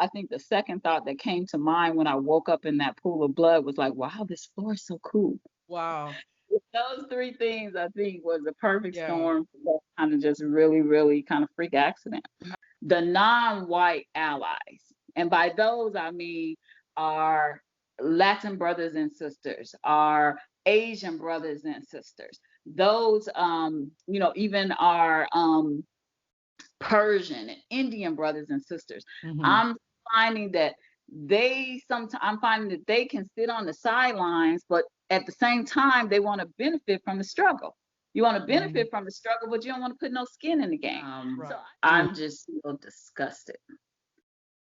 I think the second thought that came to mind when I woke up in that pool of blood was like, wow, this floor is so cool. Wow. Those three things I think was the perfect Yeah. storm for that kind of just really, really kind of freak accident. The non-white allies, and by those I mean our Latin brothers and sisters, our Asian brothers and sisters, those even our Persian and Indian brothers and sisters. Hmm. I'm finding that I'm finding that they can sit on the sidelines, but at the same time they want to benefit from the struggle. You want to Hmm. benefit from the struggle, but you don't want to put no skin in the game. So Right. I'm just so disgusted.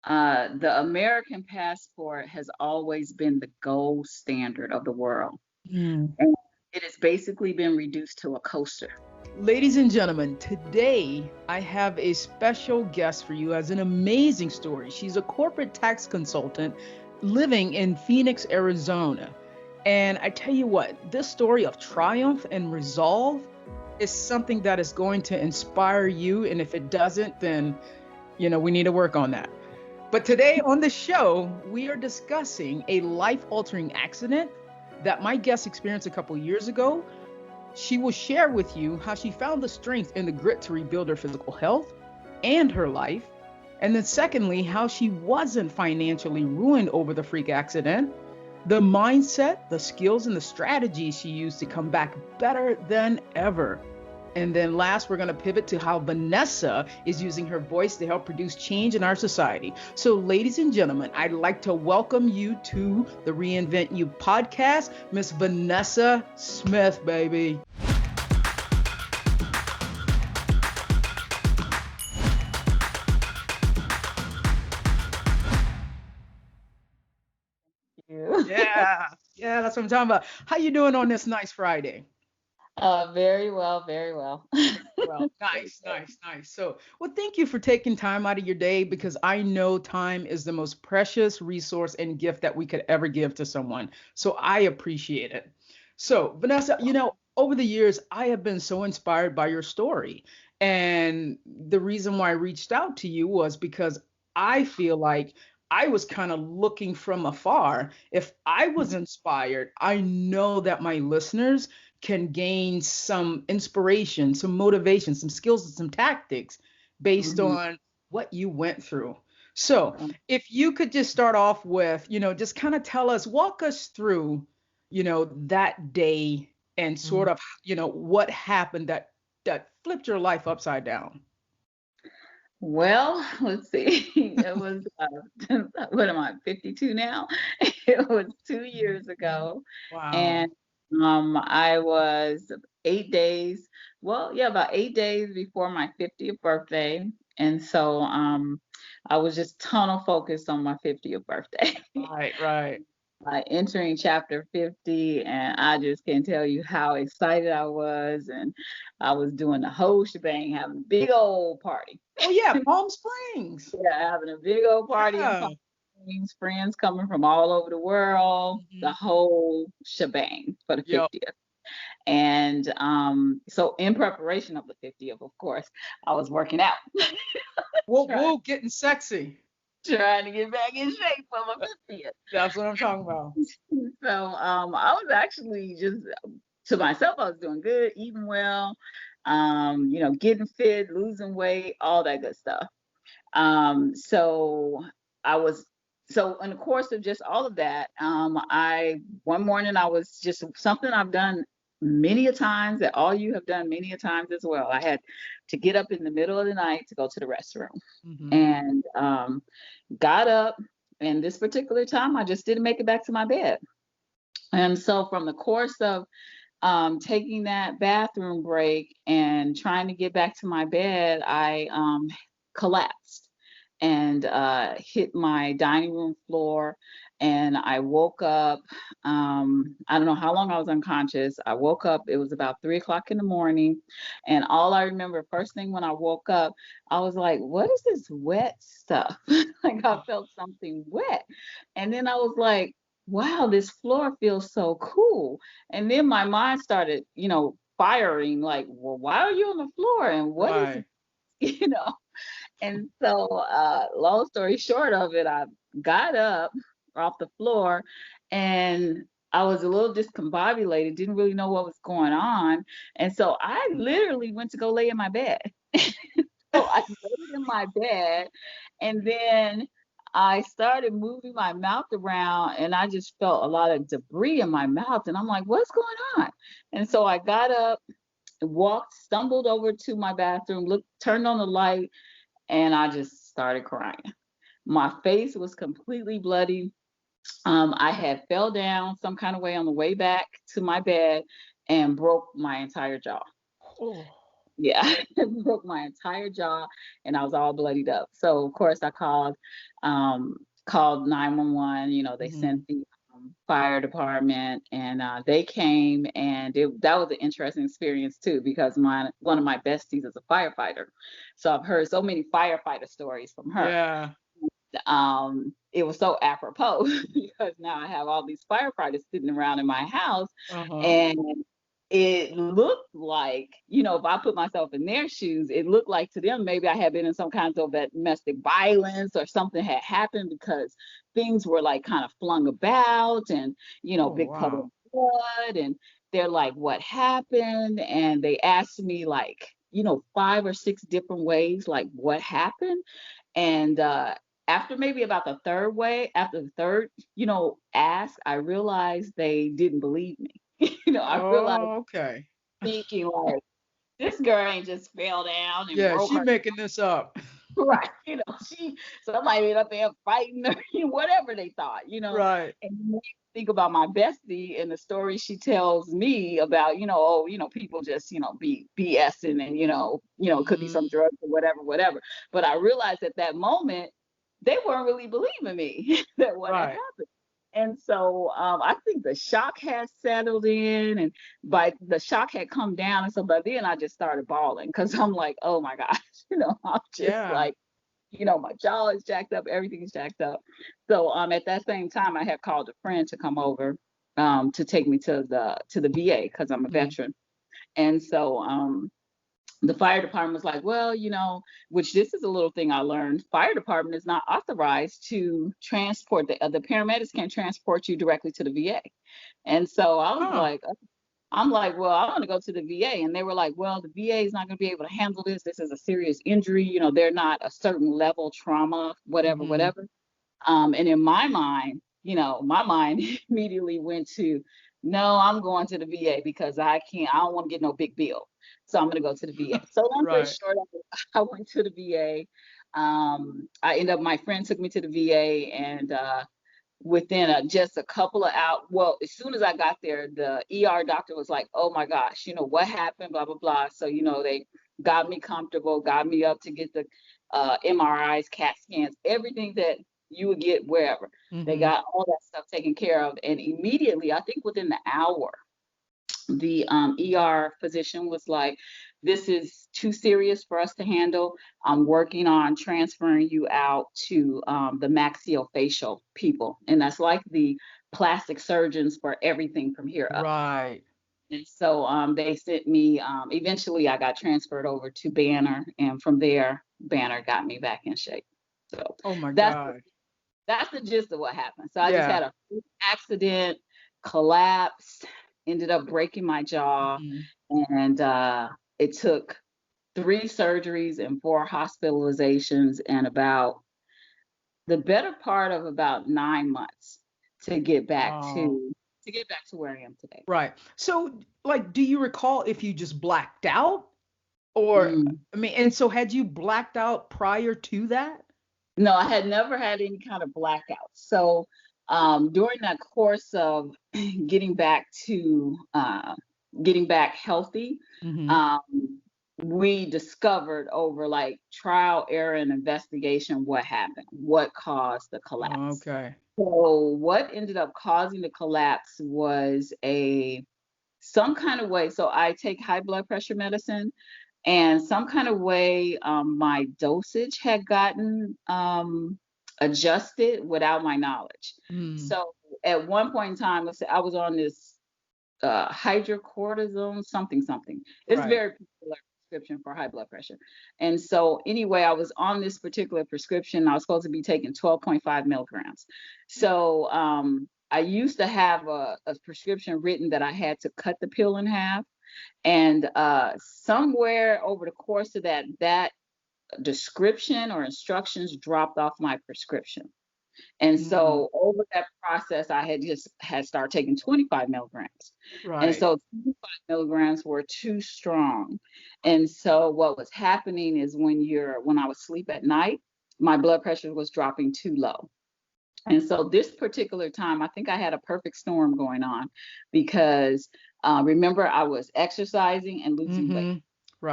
The American passport has always been the gold standard of the world. Mm. And it has basically been reduced to a coaster. Ladies and gentlemen, today I have a special guest for you as an amazing story. She's a corporate tax consultant living in Phoenix, Arizona. And I tell you what, this story of triumph and resolve is something that is going to inspire you. And if it doesn't, then, we need to work on that. But today on the show, we are discussing a life altering accident that my guest experienced a couple years ago. She will share with you how she found the strength and the grit to rebuild her physical health and her life. And then, secondly, how she wasn't financially ruined over the freak accident, the mindset, the skills, and the strategies she used to come back better than ever. And then last, we're going to pivot to how Vanessa is using her voice to help produce change in our society. So, ladies and gentlemen, I'd like to welcome you to the Reinvent You podcast, Miss Vanessa Smith, baby. You. Yeah, yeah, that's what I'm talking about. How you doing on this nice Friday? Very well, very well. Well, nice, nice, nice. So, well, thank you for taking time out of your day because I know time is the most precious resource and gift that we could ever give to someone. So, I appreciate it. So, Vanessa, over the years, I have been so inspired by your story. And the reason why I reached out to you was because I feel like I was kind of looking from afar. If I was inspired, I know that my listeners can gain some inspiration, some motivation, some skills, and some tactics based Mhm. on what you went through. So, if you could just start off with, just kind of walk us through, that day and sort of, what happened that flipped your life upside down. Well, let's see. It was, what am I, 52 now? It was 2 years ago. Wow. And I was 8 days, well, yeah, about 8 days before my 50th birthday. And so I was just tunnel focused on my 50th birthday. Right, right. Entering chapter 50, and I just can't tell you how excited I was. And I was doing the whole shebang, having a big old party. Oh yeah, Palm Springs. Yeah, having a big old party in Yeah. Palm Springs, friends coming from all over the world, the Mhm. whole shebang for the Yep. 50th. And so in preparation of the 50th, of course, I was working out, Whoa, trying, whoa, getting sexy. trying to get back in shape for my 50th. That's what I'm talking about. So I was actually just to myself, I was doing good, eating well, getting fit, losing weight, all that good stuff. So I was so in the course of just all of that, I one morning I was just something I've done many a times that all you have done many a times as well. I had to get up in the middle of the night to go to the restroom Hmm. and got up. And this particular time, I just didn't make it back to my bed. And so, from the course of taking that bathroom break and trying to get back to my bed, I collapsed and hit my dining room floor. And I woke up. I don't know how long I was unconscious. I woke up, it was about 3 o'clock in the morning. And all I remember, first thing when I woke up, I was like, what is this wet stuff? Like I felt something wet. And then I was like, wow, this floor feels so cool. And then my mind started, firing like, well, why are you on the floor? And what is, Right. you know? And so, long story short of it, I got up off the floor and I was a little discombobulated, didn't really know what was going on. And so I literally went to go lay in my bed. So I laid in my bed and then I started moving my mouth around and I just felt a lot of debris in my mouth. And I'm like, what's going on? And so I got up, walked, stumbled over to my bathroom, looked, turned on the light, and I just started crying. My face was completely bloody. I had fell down some kind of way on the way back to my bed and broke my entire jaw. Oh. Yeah, broke my entire jaw, and I was all bloodied up. So of course I um, called 911. You know, they Hmm. sent the fire department, and they came, and that was an interesting experience too because one of my besties is a firefighter, so I've heard so many firefighter stories from her. Yeah. It was so apropos because now I have all these firefighters sitting around in my house, Uh-huh. and it looked like, if I put myself in their shoes, it looked like to them maybe I had been in some kind of domestic violence or something had happened because things were like kind of flung about and, Oh, big puddle wow. of blood. And they're like, what happened? And they asked me like, five or six different ways, like what happened. And after maybe about the third way, after the third, ask, I realized they didn't believe me. I realized Oh, okay. thinking like this girl ain't just fell down and Yeah, broke she her making this up. right. Somebody ended up there fighting her, whatever they thought. Right. And you make me think about my bestie and the story she tells me about, people just, be BSing and, it could be Hmm. some drugs or whatever, whatever. But I realized at that moment, they weren't really believing me that what had Right. happened. And so I think the shock had settled in and by the shock had come down. And so by then I just started bawling because I'm like, oh my gosh, I'm just Yeah. like, my jaw is jacked up, everything is jacked up. So at that same time I had called a friend to come over to take me to the VA because I'm a Hmm. veteran. And so the fire department was like, well, which this is a little thing I learned. Fire department is not authorized to transport the paramedics can't transport you directly to the VA. And so Huh. I'm like, well, I want to go to the VA. And they were like, well, the VA is not going to be able to handle this. This is a serious injury. They're not a certain level trauma, whatever, Hmm. whatever. And in my mind, my mind immediately went to, no, I'm going to the VA because I don't want to get no big bill. So I'm going to go to the VA. So long story Right. short, I went to the VA. My friend took me to the VA and within just a couple of hours, well, as soon as I got there, the ER doctor was like, oh my gosh, what happened, blah, blah, blah. So, they got me comfortable, got me up to get the MRIs, CAT scans, everything that you would get wherever. They Hmm. got all that stuff taken care of. And immediately, I think within the hour, the ER physician was like, this is too serious for us to handle. I'm working on transferring you out to the maxillofacial people. And that's like the plastic surgeons for everything from here up. Right. And so they sent me, eventually I got transferred over to Banner. And from there, Banner got me back in shape. So Oh my that's God. that's the gist of what happened. So I just Yeah. had a accident, collapsed, ended up breaking my jaw, Hmm. and it took 3 surgeries and 4 hospitalizations and about the better part of about 9 months to get back Wow. to where I am today. Right. So, like, do you recall if you just blacked out? Or, Mm. I mean, and so had you blacked out prior to that? No, I had never had any kind of blackout. So during that course of getting back to getting back healthy, Hmm. um, we discovered over like trial, error, and investigation what happened, what caused the collapse. Okay. So what ended up causing the collapse was a some kind of way. So I take high blood pressure medicine and some kind of way my dosage had gotten adjusted without my knowledge. Mm. So at one point in time, let's say I was on this hydrocortisone something something. It's Right. very popular. prescription for high blood pressure. And so anyway, I was on this particular prescription. I was supposed to be taking 12.5 milligrams. So I used to have a prescription written that I had to cut the pill in half. And somewhere over the course of that description or instructions dropped off my prescription. And Mm, so over that process, I had started taking 25 milligrams. And right. so 25 milligrams were too strong. And so what was happening is when I was asleep at night, my blood pressure was dropping too low. And so this particular time, I think I had a perfect storm going on because remember, I was exercising and losing weight. Mm-hmm. My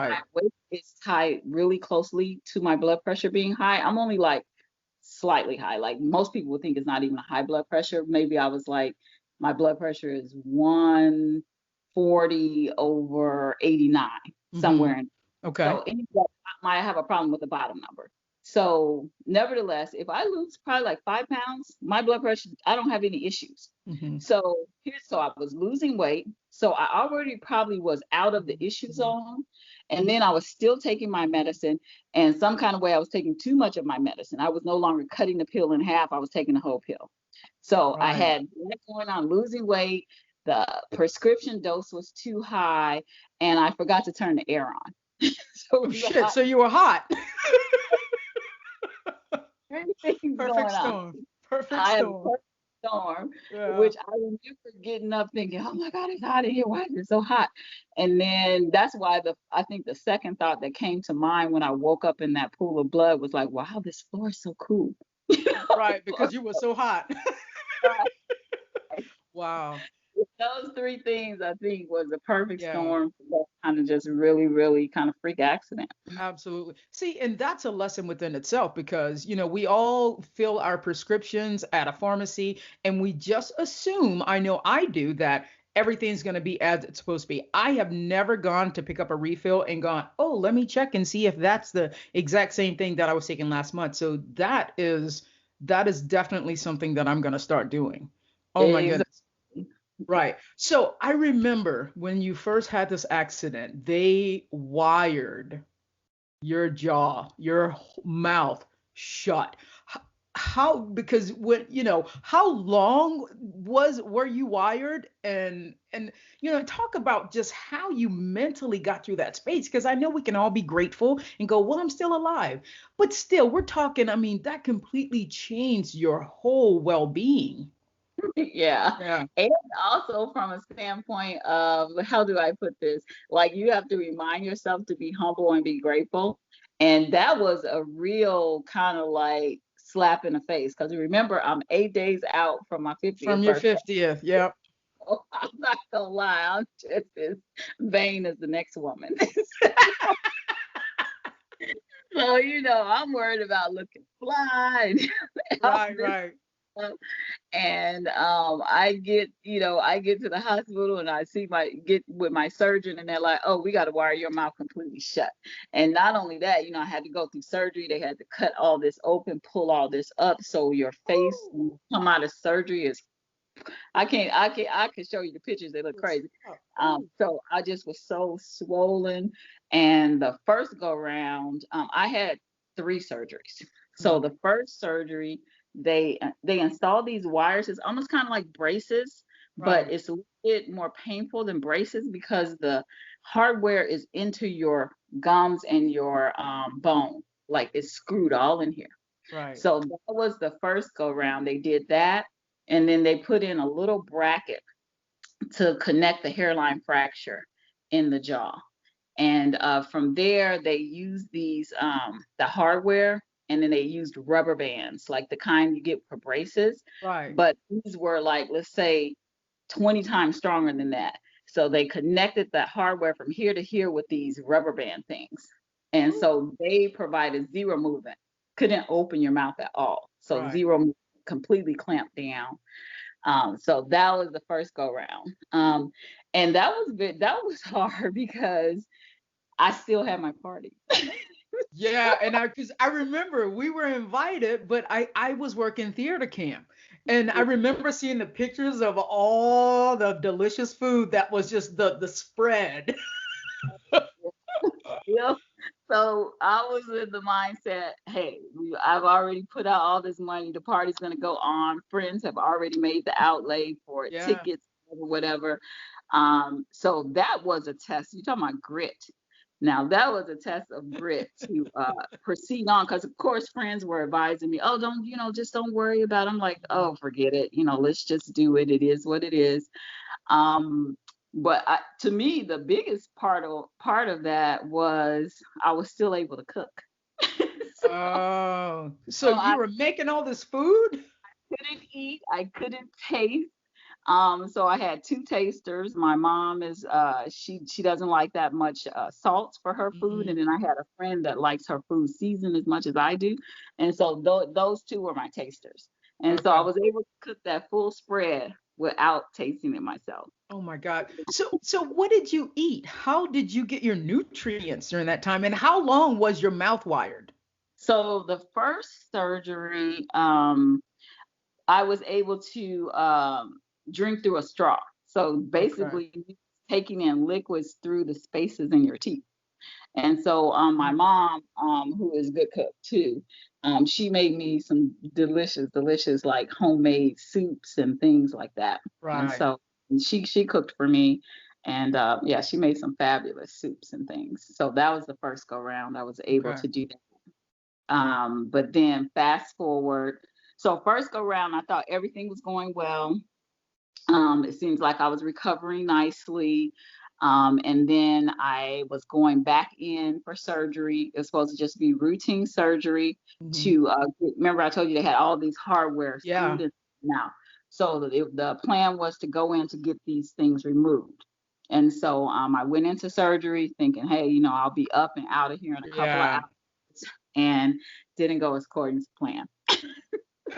Right. weight is tied really closely to my blood pressure being high. I'm only like slightly high. Like most people would think it's not even a high blood pressure. Maybe I was like, my blood pressure is 140 over 89, Mm-hmm. somewhere in. Okay. So anyway, I have a problem with the bottom number. So nevertheless, if I lose probably like 5 pounds, my blood pressure, I don't have any issues. Mm-hmm. So I was losing weight. So I already probably was out of the issue zone. And then I was still taking my medicine. And some kind of way I was taking too much of my medicine. I was no longer cutting the pill in half. I was taking the whole pill. So I Right. had that going on, losing weight. The prescription dose was too high. And I forgot to turn the air on. So Oh it was a shit. hot, So you were hot. many things Perfect going on. storm. Perfect I had a storm. perfect storm, Yeah. which I remember getting up thinking, "Oh my God, it's hot in here. Why is it so hot?" And then that's why I think the second thought that came to mind when I woke up in that pool of blood was like, "Wow, this floor is so cool." The Right. floor Because you were so hot. is hot. Wow. Those three things I think was a perfect Yeah. storm for that kind of just really, really kind of freak accident. Absolutely. See, and that's a lesson within itself because, we all fill our prescriptions at a pharmacy and we just assume, I know I do, that everything's going to be as it's supposed to be. I have never gone to pick up a refill and gone, oh, let me check and see if that's the exact same thing that I was taking last month. So that is definitely something that I'm going to start doing. Oh my Exactly. goodness. Right. So I remember when you first had this accident, they wired your jaw, your mouth shut. How, because how long were you wired? And talk about just how you mentally got through that space, because I know we can all be grateful and go, well, I'm still alive. But still, we're talking, I mean, that completely changed your whole well-being. Yeah. Yeah. And also from a standpoint of how do I put this? Like you have to remind yourself to be humble and be grateful. And that was a real kind of like slap in the face. Because remember, I'm 8 days out from my 50th From your birthday. 50th. Yep. So I'm not gonna lie, I'm just as vain as the next woman. So, I'm worried about looking fly and all Right, this right. stuff. And I get to the hospital and I get with my surgeon and they're like, oh, we got to wire your mouth completely shut. And not only that, I had to go through surgery. They had to cut all this open, pull all this up, so your face when you come out of surgery is, I can show you the pictures. They look crazy. So I just was so swollen. And the first go round, I had 3 surgeries. So Mhm. the first surgery, they installed these wires. It's almost kind of like braces, but Right. it's a little bit more painful than braces because the hardware is into your gums and your bone, like it's screwed all in here. Right. So that was the first go round. They did that, and then they put in a little bracket to connect the hairline fracture in the jaw. And from there, they used the hardware, and then they used rubber bands, like the kind you get for braces. Right. But these were like, let's say, 20 times stronger than that. So they connected the hardware from here to here with these rubber band things. And so they provided zero movement, couldn't open your mouth at all. So Right. zero movement, completely clamped down. So that was the first go round. And that was hard because I still had my party. Yeah, and because I remember we were invited, but I was working theater camp, and I remember seeing the pictures of all the delicious food that was just the spread. You know, so I was in the mindset, hey, I've already put out all this money. The party's gonna go on. Friends have already made the outlay for Yeah. tickets, whatever. So that was a test. You're talking about grit. Now that was a test of grit to proceed on, because of course friends were advising me, oh, don't, just don't worry about it. I'm like, oh, forget it. Let's just do it. It is what it is. Um, but to me, the biggest part of that was I was still able to cook. so, Oh, so so you I were making all this food? couldn't eat, I couldn't taste. So I had two tasters. My mom is she doesn't like that much salt for her food, and then I Mm, had a friend that likes her food seasoned as much as I do, and so those two were my tasters. And so I okay. was able to cook that full spread without tasting it myself. Oh my God. So what did you eat? How did you get your nutrients during that time? And how long was your mouth wired? So the first surgery, I was able to drink through a straw. So Okay. basically, taking in liquids through the spaces in your teeth. And so my Mm, mom, who is a good cook too, she made me some delicious, delicious like homemade soups and things like that. And right. so she cooked for me, and yeah, she made some fabulous soups and things. So that was the first go round. I was able Okay. to do that. But then fast forward, so first go round, I thought everything was going well. It seems like I was recovering nicely. And then I was going back in for surgery. It was supposed to just be routine surgery Hmm. to remember I told you they had all these hardware Yeah. screwed in now. So the plan was to go in to get these things removed. And so I went into surgery thinking, hey, I'll be up and out of here in a couple of Yeah. hours, and didn't go according to plan.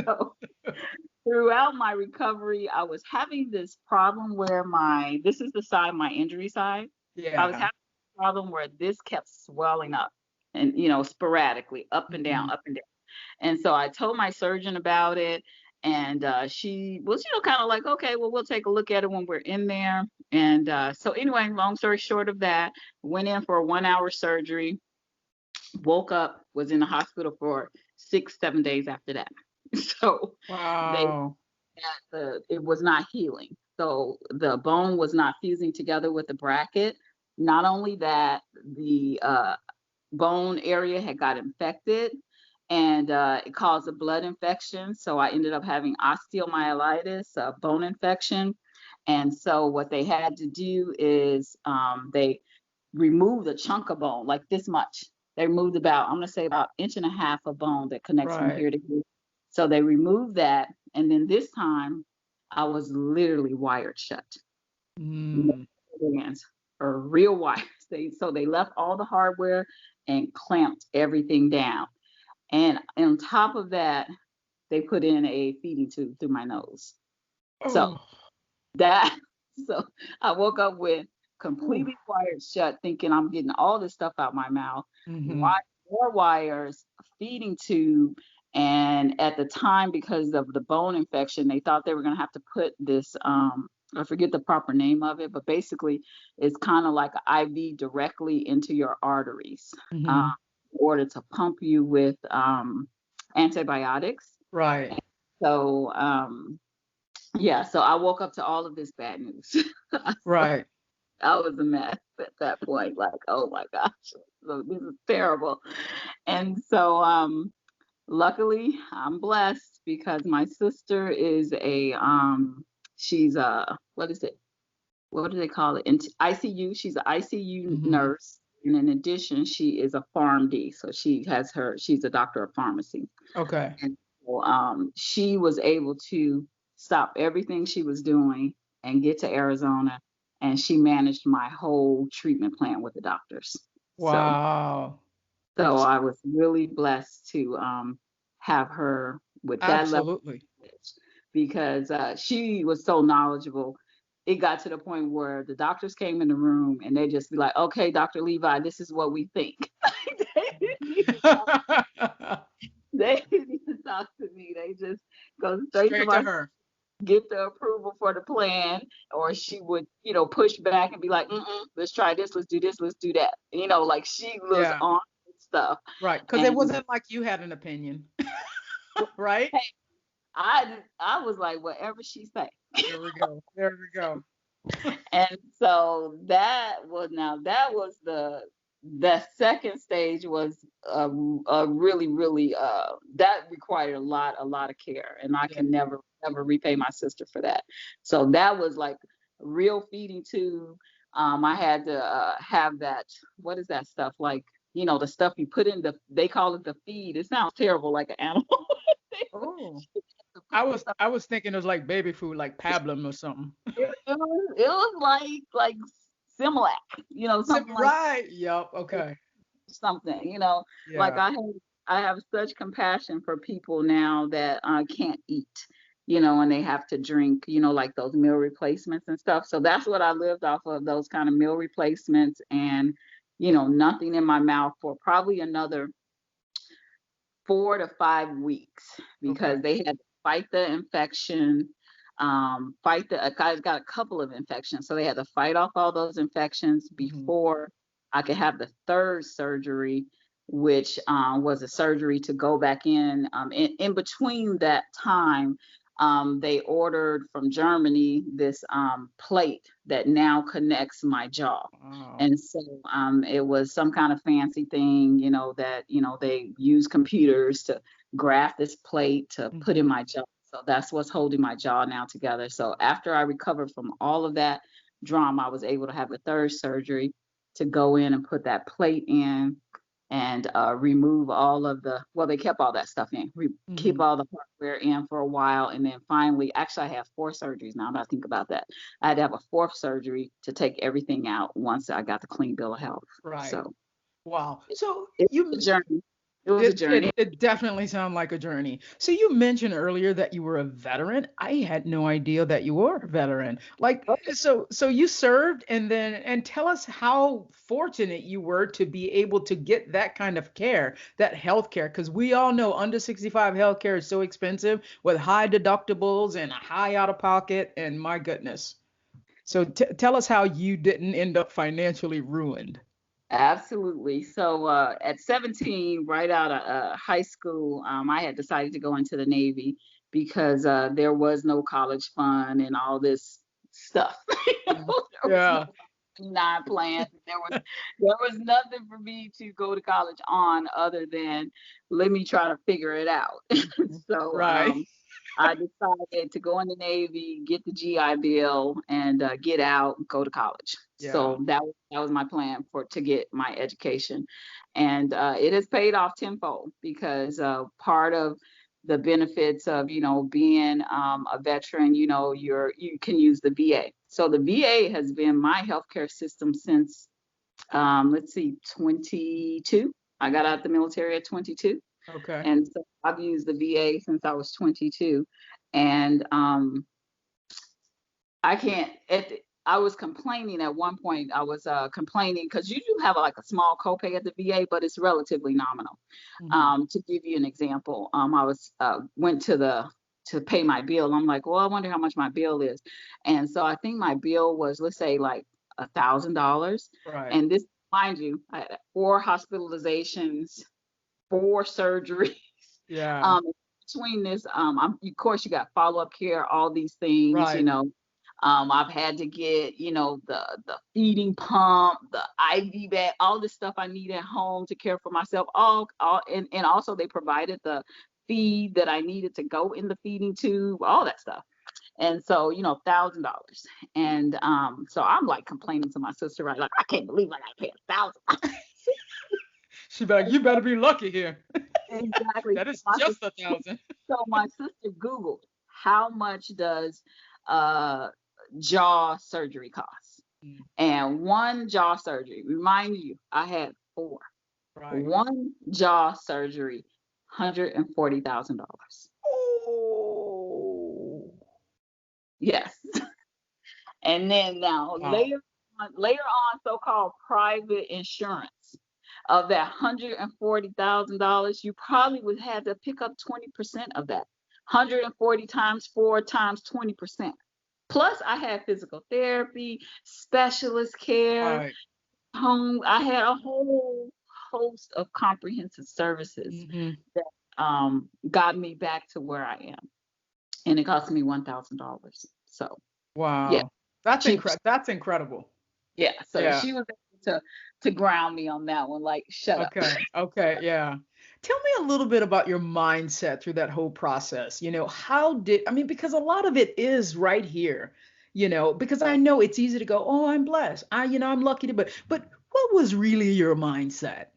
So throughout my recovery, I was having this problem where this is the side, my injury side. I was Yeah. having a problem where this kept swelling up and, sporadically, up and down, Hmm. up and down. And so I told my surgeon about it. And she was, kind of like, okay, well, we'll take a look at it when we're in there. And so, anyway, long story short of that, went in for a 1 hour surgery, woke up, was in the hospital for 6, 7 days after that. So, they Wow. it was not healing. So the bone was not fusing together with the bracket. Not only that, the bone area had got infected, and it caused a blood infection. So I ended up having osteomyelitis, a bone infection. And so what they had to do is they removed a chunk of bone, like this much. They removed about, I'm going to say about inch and a half of bone that connects from Right. here to here. So they removed that. And then this time I was literally wired shut. No Mm. hands or real wires. So they left all the hardware and clamped everything down. And on top of that, they put in a feeding tube through my nose. So Oh. that so I woke up with Ooh. completely wired shut, thinking I'm getting all this stuff out my mouth. Hmm. Why more wires, feeding tube, and at the time, because of the bone infection, they thought they were gonna have to put this I forget the proper name of it, but basically it's kind of like an IV directly into your arteries, Hmm. in order to pump you with antibiotics. Right. So yeah, so I woke up to all of this bad news. So Right. I was a mess at that point, like, oh my gosh, so this is terrible. And so luckily I'm blessed because my sister is she's a, what is it? What do they call it? In ICU, she's an ICU Hmm. nurse. And in addition, she is a PharmD. So she's a doctor of pharmacy. Okay. And so, she was able to stop everything she was doing and get to Arizona, and she managed my whole treatment plan with the doctors. So, Wow. so I was really blessed to have her with that level Absolutely. of knowledge, because she was so knowledgeable. It got to the point where the doctors came in the room and they just be like, "Okay, Dr. Levi, this is what we think." They didn't even talk to me. They just go straight to Straight to my her. get the approval for the plan, or she would, push back and be like, let's try this, let's do this, let's do that. Like she was Yeah. on stuff. Right. Because it And wasn't like you had an opinion. Right? hey, I was like, whatever she say. There we go. There we go. And so that was the second stage was a really really that required a lot of care, and I Yeah. can never repay my sister for that. So that was like real feeding tube. I had to have that, what is that stuff, like, the stuff you put in they call it the feed. It sounds terrible, like an animal. Oh. To put I the was stuff. I was thinking it was like baby food, like pablum or something. It was like Similac, something like Right. Yep. Okay. something, like Yeah. I have such compassion for people now that can't eat, and they have to drink, like those meal replacements and stuff. So that's what I lived off of, those kind of meal replacements, and nothing in my mouth for probably another 4 to 5 weeks, Okay. because they had to fight the infection, fight the. I got a couple of infections, so they had to fight off all those infections Hmm. before I could have the third surgery, which was a surgery to go back in. In between that time, they ordered from Germany this plate that now connects my jaw. Wow. And so it was some kind of fancy thing, that, they use computers to graft this plate to put in Hmm. my jaw. So that's what's holding my jaw now together. So after I recovered from all of that drama, I was able to have a third surgery to go in and put that plate in, and remove all of well, they kept all that stuff in, keep Hmm. all the hardware in for a while. And then finally, actually, I have four surgeries now that I think about that. I had to have a fourth surgery to take everything out once I got the clean bill of health. Right. So Wow. it, So it was you a journey. It was a It, journey. it it definitely sounds like a journey. So you mentioned earlier that you were a veteran. I had no idea that you were a veteran. Like so you served, and tell us how fortunate you were to be able to get that kind of care, that health care, because we all know under 65 health care is so expensive with high deductibles and a high out of pocket, and my goodness. So tell us how you didn't end up financially ruined. Absolutely. So at 17, right out of high school, I had decided to go into the Navy because there was no college fund and all this stuff. Mm. There was no Yeah. non-plans. There was nothing for me to go to college on other than let me try to figure it out. Mhm. So Right. I decided to go in the Navy, get the GI Bill, and get out, go to college. Yeah. So that was my plan for to get my education, and it has paid off tenfold, because part of the benefits of being a veteran, you can use the VA. So the VA has been my healthcare system since, let's see, 22. I got out the military at 22. Okay. And so I've used the VA since I was 22. And I can't, I was complaining at one point. I was complaining because you do have like a small copay at the VA, but it's relatively nominal. Hmm. To give you an example, I was went to pay my bill. I'm like, well, I wonder how much my bill is. And so I think my bill was, let's say, like $1,000. Right. And this, mind you, I had 4 hospitalizations, 4 surgeries. Yeah. Um, Between this, of course, you got follow up care, all these things. Right. I've had to get, the feeding pump, the IV bag, all this stuff I need at home to care for myself. And also they provided the feed that I needed to go in the feeding tube, all that stuff. And so, $1,000. And so I'm like complaining to my sister, right? Like, I can't believe I gotta pay 1,000. She be like, you better be lucky here. Exactly. That is just 1,000. So my sister Googled, how much does uh, jaw surgery cost? Mm. And one jaw surgery, remind you, I had four. Right. One jaw surgery, $140,000. Oh. Yes. And then now Wow. later on, so-called private insurance. Of that $140,000, you probably would have to pick up 20% of that 140 times 4 times 20%. Plus, I had physical therapy, specialist care, Right. home. I had a whole host of comprehensive services Hmm. that got me back to where I am, and it cost me $1,000. So yeah, Wow. she That's incredible. yeah, so Yeah. she was able to ground me on that one, like shut up. Okay. Okay. Yeah. Tell me a little bit about your mindset through that whole process. I mean, because a lot of it is right here, because I know it's easy to go, oh, I'm blessed. I'm lucky to, but what was really your mindset?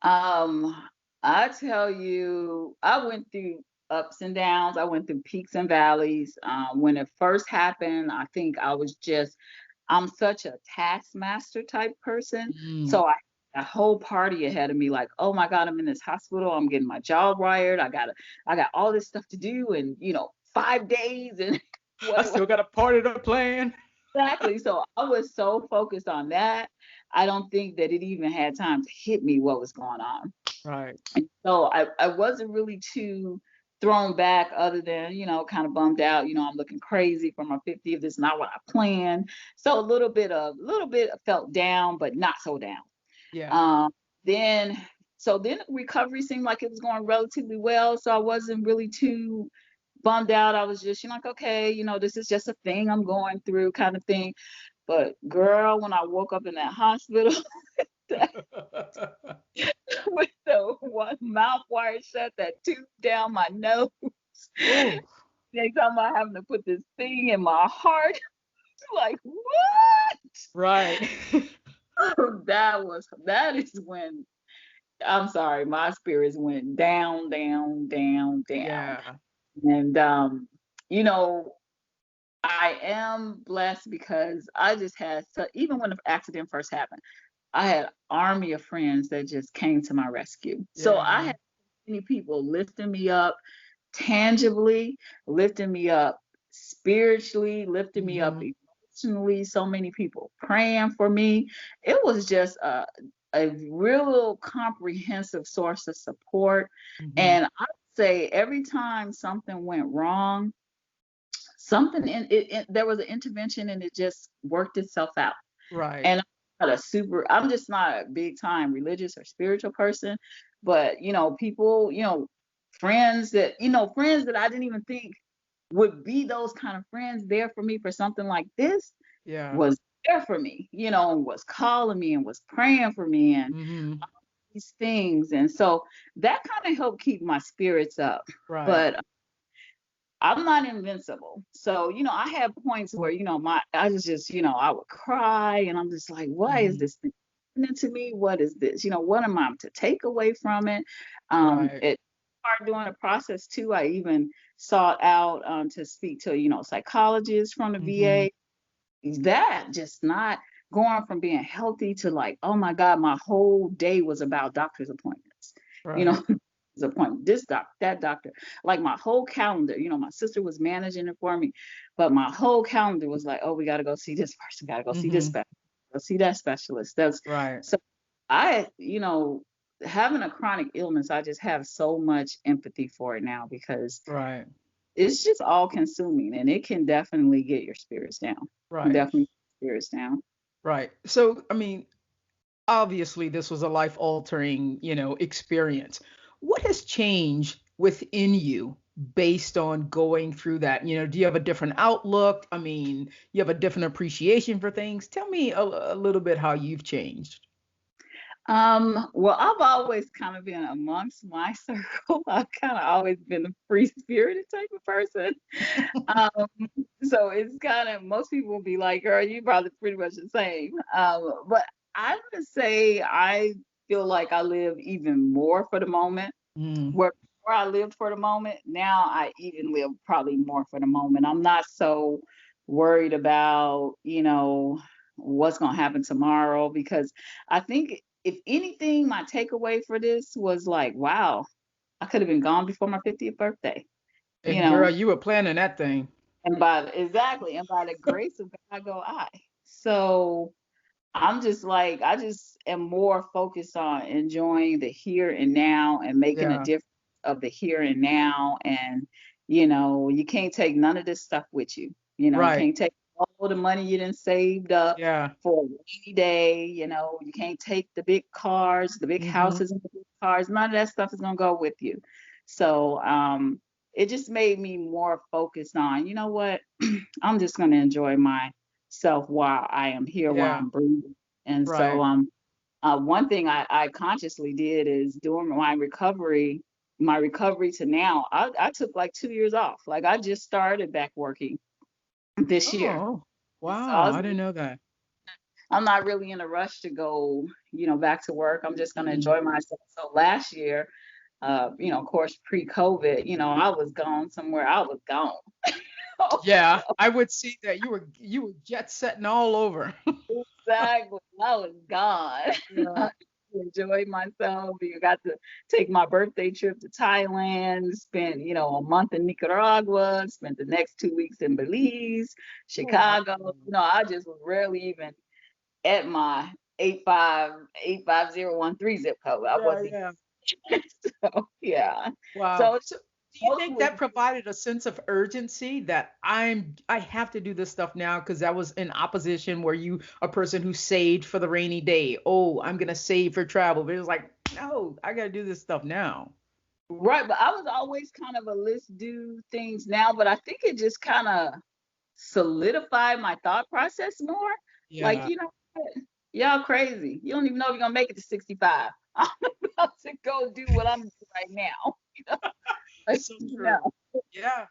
Um, I tell you, I went through ups and downs. I went through peaks and valleys. When it first happened, I think I'm such a taskmaster type person. Mm. So a whole party ahead of me, like, oh my God, I'm in this hospital. I'm getting my jaw wired. I got all this stuff to do in, 5 days and I what. still got a part of the plan. Exactly. So I was so focused on that. I don't think that it even had time to hit me what was going on. Right. And so I wasn't really too thrown back other than, kind of bummed out, I'm looking crazy for my 50th. This is not what I planned. So a little bit felt down, but not so down. Yeah. Um, then then recovery seemed like it was going relatively well. So I wasn't really too bummed out. I was just, like, okay, this is just a thing I'm going through kind of thing. But girl, when I woke up in that hospital with the one mouth wire shut, that tube down my nose, Oh, they talking about having to put this thing in my heart. Like, what? right. That is when, I'm sorry, my spirits went down, down, down, down. Yeah. And you know, I am blessed because I just had even when the accident first happened, I had army of friends that just came to my rescue. So I Yeah. had many people lifting me up tangibly, lifting me up spiritually, lifting me up Hmm. emotionally. So many people praying for me. It was just a real comprehensive source of support. Hmm. And I would say every time something went wrong, there was an intervention and it just worked itself out. Right. And I'm just not a big time religious or spiritual person, but people, friends that I didn't even think would be those kind of friends there for me for something like this Yeah. was there for me, and was calling me and was praying for me and Hmm. these things. And so that kind of helped keep my spirits up. Right. But I'm not invincible. So, I had points where, I was just, I would cry and I'm just like, why is Hmm. this thing happening to me? What is this? What am I to take away from it? Right. It hard during the process too. I even sought out to speak to, psychologists from the Hmm. VA. That just not going from being healthy to like, oh my God, my whole day was about doctor's appointments. You Right. know, appointment, this doctor, that doctor. Like my whole calendar, my sister was managing it for me, but my whole calendar was like, oh, we got to go see this person, got to go see this Hmm. specialist, go see that specialist. That's Right. so I, having a chronic illness, I just have so much empathy for it now because Right. it's just all consuming and it can definitely get your spirits down. Right. Definitely spirits down. Right. So, I mean, obviously this was a life altering, experience. What has changed within you based on going through that? Do you have a different outlook? I mean, you have a different appreciation for things. Tell me a little bit how you've changed. Well, I've always kind of been amongst my circle. I've kind of always been a free spirited type of person. Um, so it's kind of most people will be like, girl, you probably pretty much the same. But I would say I feel like I live even more for the moment. Mm. Where I lived for the moment, now I even live probably more for the moment. I'm not so worried about, what's gonna happen tomorrow because I think if anything, my takeaway for this was like, wow, I could have been gone before my 50th birthday, you And know, girl, you were planning that thing. and by the grace of God go I. So I'm just like, I just am more focused on enjoying the here and now and making a Yeah. difference of the here and now and You can't take none of this stuff with you. You Right. can't take all the money you done saved up Yeah. for a rainy day. You can't take the big cars, the big Mm-hmm. houses, and the big cars. None of that stuff is gonna go with you. So it just made me more focused on, you know what, I'm just gonna enjoy myself while I am here, while Yeah. I'm breathing. And so Right. one thing I consciously did is during my recovery to now, I took like 2 years off. Like I just started back working this year. Oh, And so I wow. was, I didn't know that. I'm not really in a rush to go, back to work. I'm just going to Mm. enjoy myself. So last year, of course, pre-COVID, I was gone somewhere. I was gone. Yeah, I would see that you were jet setting all over. Exactly. I was gone. Yeah. I enjoyed myself. You got to take my birthday trip to Thailand, spent, a month in Nicaragua, spent the next 2 weeks in Belize, Oh, wow. Chicago. I just was rarely even at my 85013 zip code. I Yeah, wasn't yeah. even so yeah. Wow. So So, do you think mostly that provided a sense of urgency that I have to do this stuff now because that was in opposition where you a person who saved for the rainy day. Oh, I'm gonna save for travel. But it was like, no, I gotta do this stuff now. right, but I was always kind of a let's do things now, but I think it just kind of solidified my thought process more. Like, Yeah, what? Y'all crazy. You don't even know if you're gonna make it to 65. I'm about to go do what I'm doing right now. You know, like, so true. Yeah.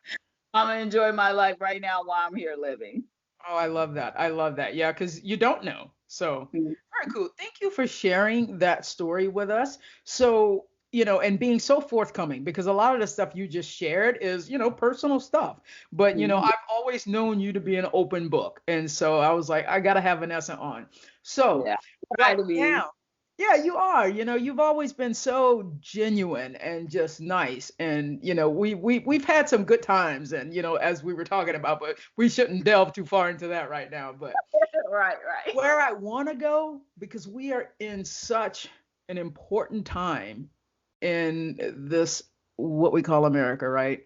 I'm gonna enjoy my life right now while I'm here living. Oh, I love that. I love that. Yeah, because you don't know. So, Mm. very cool. Thank you for sharing that story with us. So, and being so forthcoming because a lot of the stuff you just shared is, personal stuff. But, Mhm. I've always known you to be an open book. And so I was like, I got to have Vanessa on. So, Yeah, try right to be. now, yeah, you are. You've always been so genuine and just nice. And we've had some good times and as we were talking about, but we shouldn't delve too far into that right now. But Right, right. where I want to go, because we are in such an important time in this what we call America, right?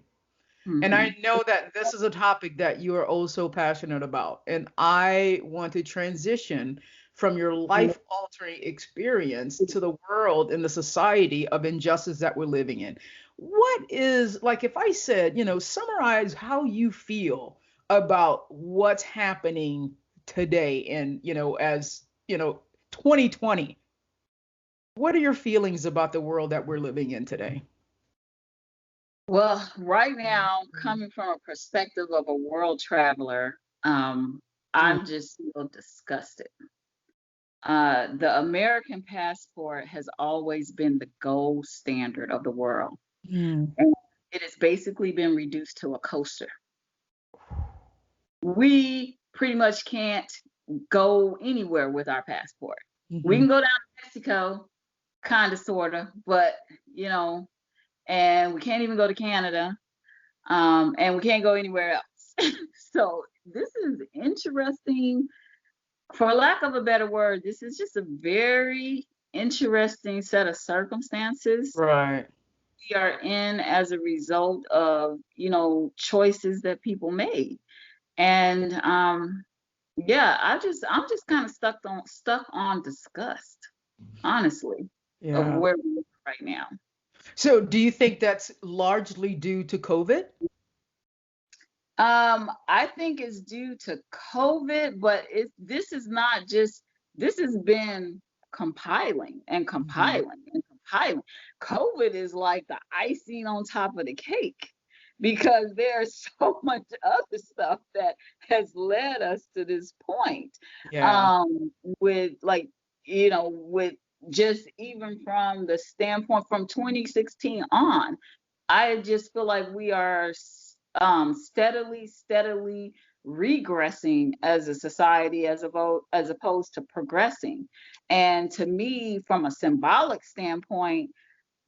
And I Hmm. know that this is a topic that you are also passionate about. And I want to transition from your life altering experience to the world and the society of injustice that we're living in. What is, like, if I said, summarize how you feel about what's happening today and, as, 2020, what are your feelings about the world that we're living in today? Well, right now, coming from a perspective of a world traveler, Mm, I'm just feel disgusted. The American passport has always been the gold standard of the world, mm, and it has basically been reduced to a coaster. We pretty much can't go anywhere with our passport. We can mhm. go down to Mexico, kind of, sort of, but you know, and we can't even go to Canada, and we can't go anywhere else. So this is interesting. For lack of a better word, this is just a very interesting set of circumstances Right. we are in as a result of, choices that people made. And yeah, I'm just kind of stuck on disgust, honestly, of Yeah. where we are right now. So, do you think that's largely due to COVID? I think it's due to COVID, but this is not just this has been compiling and Mhm. compiling and compiling. COVID is like the icing on top of the cake because there's so much other stuff that has led us to this point. Yeah. Um, with like, with just even from the standpoint from 2016 on, I just feel like we are steadily regressing as a society as opposed to progressing. And to me, from a symbolic standpoint,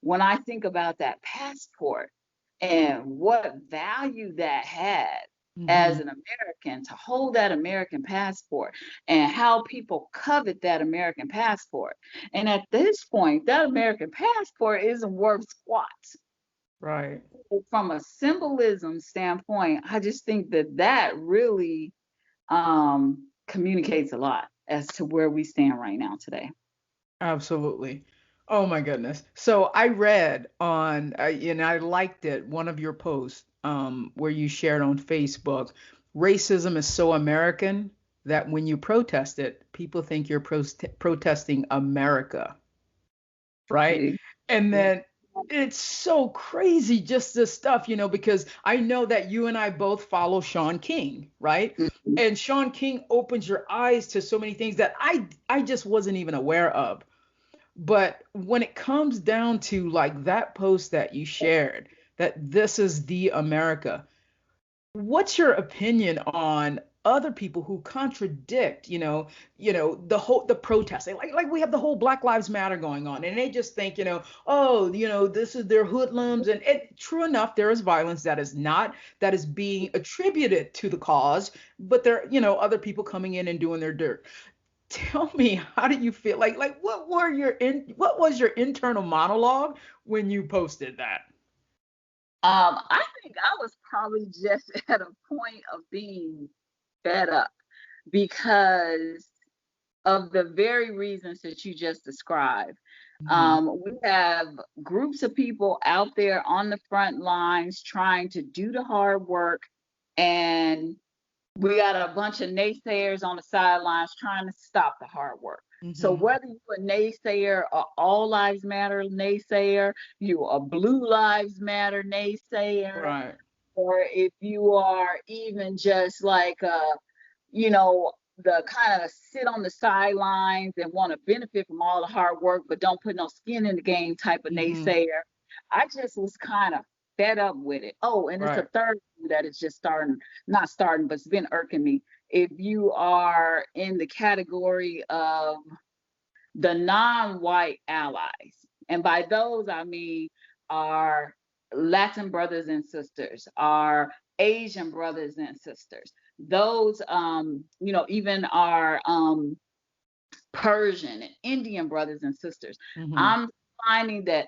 when I think about that passport and what value that had as Mhm. an American to hold that American passport and how people covet that American passport. And at this point, that American passport isn't worth squat. Right. From a symbolism standpoint, I just think that that really communicates a lot as to where we stand right now today. Absolutely. Oh my goodness. So I read on, and I liked it, one of your posts where you shared on Facebook, racism is so American that when you protest it, people think you're protesting America, right? Eh, And yeah. then it's so crazy just this stuff, because I know that you and I both follow Sean King, right? Mhm. And Sean King opens your eyes to so many things that I just wasn't even aware of. But when it comes down to like that post that you shared, that this is the America, what's your opinion on other people who contradict, the protest? Like we have the whole Black Lives Matter going on, and they just think, oh, this is their hoodlums, and true enough, there is violence that is being attributed to the cause, but there, other people coming in and doing their dirt. Tell me, how do you feel? Like what was your internal monologue when you posted that? I think I was probably just at a point of being fed up because of the very reasons that you just described. Hmm. We have groups of people out there on the front lines trying to do the hard work, and we got a bunch of naysayers on the sidelines trying to stop the hard work. So Hmm. whether you're a naysayer, a all lives matter naysayer, you a blue lives matter naysayer, Right. or if you are even just like you know, the kind of sit on the sidelines and want to benefit from all the hard work but don't put no skin in the game type of Hmm. naysayer. I just was kind of fed up with it. Oh, and it's a Right. third thing that is just starting, not starting, but it's been irking me. If you are in the category of the non-white allies, and by those I mean our Latin brothers and sisters, our Asian brothers and sisters, those even our Persian and Indian brothers and sisters. Hmm. I'm finding that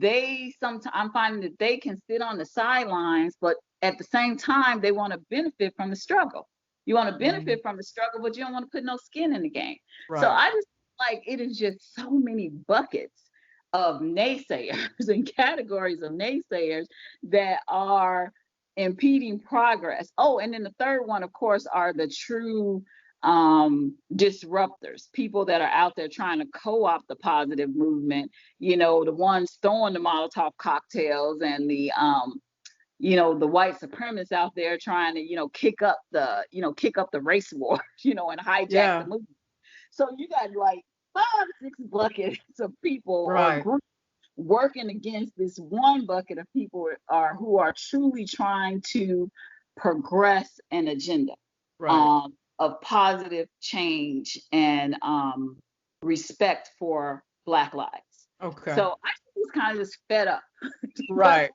I'm finding that they can sit on the sidelines, but at the same time they want to benefit from the struggle. You want to Hmm. benefit from the struggle, but you don't want to put no skin in the game. So Right. I just like it is just so many buckets of naysayers and categories of naysayers that are impeding progress. Oh, and then the third one, of course, are the true disruptors, people that are out there trying to co-opt the positive movement, the ones throwing the Molotov cocktails, and the white supremacists out there trying to kick up the race war, and hijack the Yeah. movement. So you got like 5 6 buckets of people or Right. groups working against this one bucket of people are who are truly trying to progress an agenda Right. um, of positive change and respect for Black lives. Okay. So I was kind of just fed up. That's Right.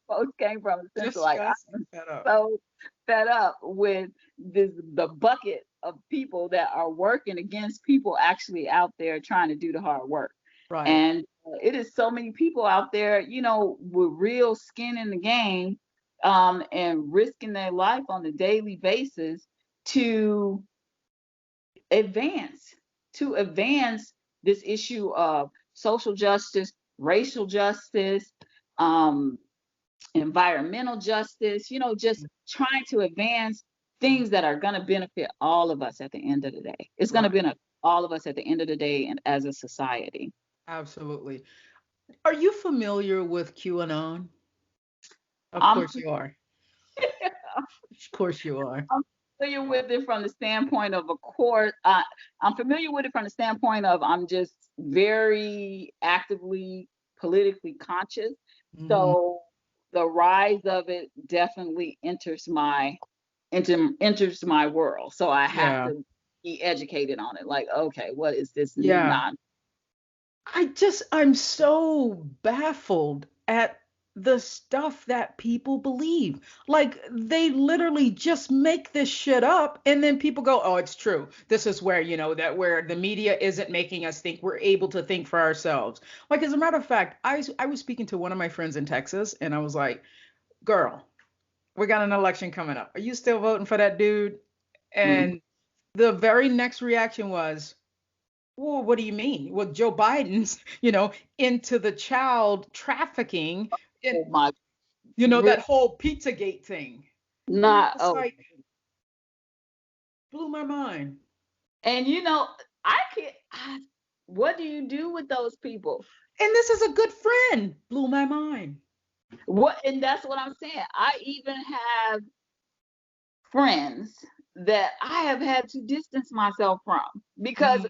where most came from. The sense of like Disgust and I'm fed up. so fed up with the bucket of people that are working against people actually out there trying to do the hard work. Right. And it is so many people out there, with real skin in the game, and risking their life on a daily basis to advance, to advance this issue of social justice, racial justice, um, environmental justice, just trying to advance things that are going to benefit all of us at the end of the day. It's going to Right. benefit all of us at the end of the day and as a society. Absolutely. Are you familiar with QAnon? Of I'm course you are. Of course you are. I'm familiar with it from the standpoint of course, I'm familiar with it from the standpoint of I'm just very actively politically conscious. Hmm. So the rise of it definitely enters my world. So I have Yeah. to be educated on it. Like, okay, what is this new Yeah. non? I'm so baffled at the stuff that people believe. Like they literally just make this shit up and then people go, "Oh, it's true." This is where, that where the media isn't making us think, we're able to think for ourselves. Like as a matter of fact, I was speaking to one of my friends in Texas and I was like, "Girl, we got an election coming up. Are you still voting for that dude?" Mm. And the very next reaction was, "Well, what do you mean?" Well, Joe Biden's, into the child trafficking, and Oh my, that really whole Pizzagate thing. And I not. was Oh, like, blew my mind. and I can't. What do you do with those people? And this is a good friend. Blew my mind. What? And that's what I'm saying. I even have friends that I have had to distance myself from because Mm,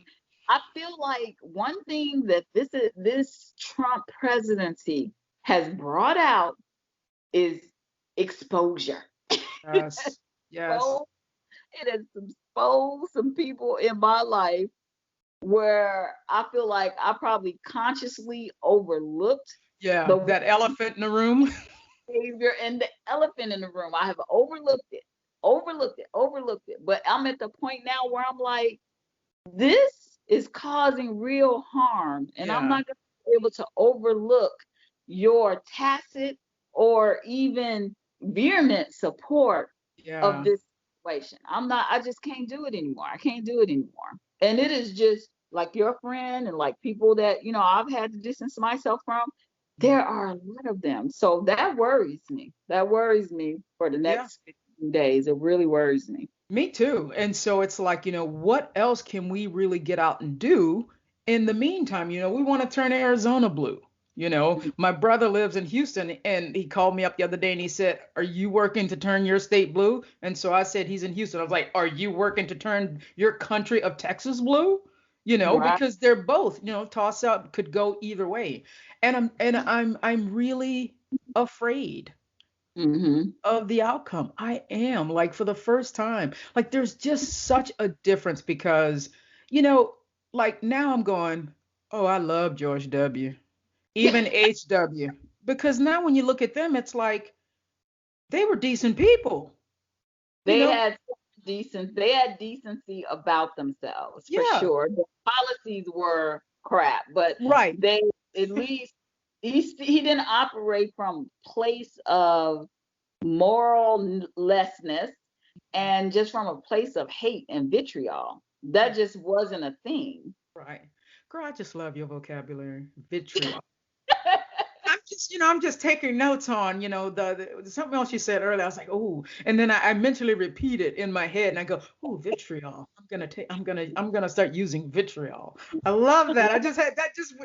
I feel like one thing that this Trump presidency has brought out is exposure. yes. Yes. So it has exposed some people in my life where I feel like I probably consciously overlooked Yeah. the That elephant in the room. behavior and the elephant in the room. I have overlooked it. But I'm at the point now where I'm like, this is causing real harm, and I'm Yeah. not going to be able to overlook your tacit or even vehement support of Yeah. this situation. I just can't do it anymore. I can't do it anymore. And it is just like your friend and like people that, I've had to distance myself from. There are a lot of them. So that worries me. That worries me for the Yeah. next 15 days. It really worries me. Me too. And so it's like, what else can we really get out and do in the meantime? We want to turn Arizona blue. My brother lives in Houston and he called me up the other day and he said, "Are you working to turn your state blue?" And so I said, he's in Houston. I was like, "Are you working to turn your country of Texas blue?" Right. Because they're both, toss up could go either way. And I'm really afraid Mm-hmm. of the outcome. I am, like, for the first time. Like there's just such a difference because, you know, like now I'm going, "Oh, I love George W. Even HW." Because now when you look at them, it's like they were decent people, you They know? had they had decency about themselves for Yeah, sure. The policies were crap, but right. they at least he didn't operate from place of moral lessness and just from a place of hate and vitriol. That Yeah, just wasn't a thing. right. Girl, I just love your vocabulary. Vitriol. I'm just taking notes on, the something else you said earlier. I was like, "Oh," and then I mentally repeat it in my head, and I go, "Oh, vitriol. I'm gonna start using vitriol." I love that. I just had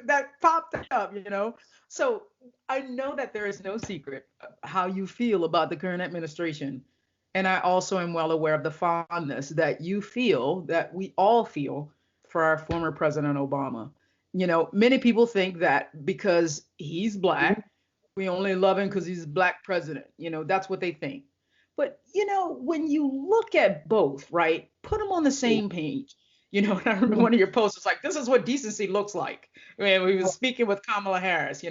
that popped up. So I know that there is no secret how you feel about the current administration, and I also am well aware of the fondness that you feel, that we all feel, for our former President Obama. Many people think that because he's black, we only love him because he's black president. That's what they think. But when you look at both, right, put them on the same page. And I remember one of your posts was like, "This is what decency looks like." When we was speaking with Kamala Harris.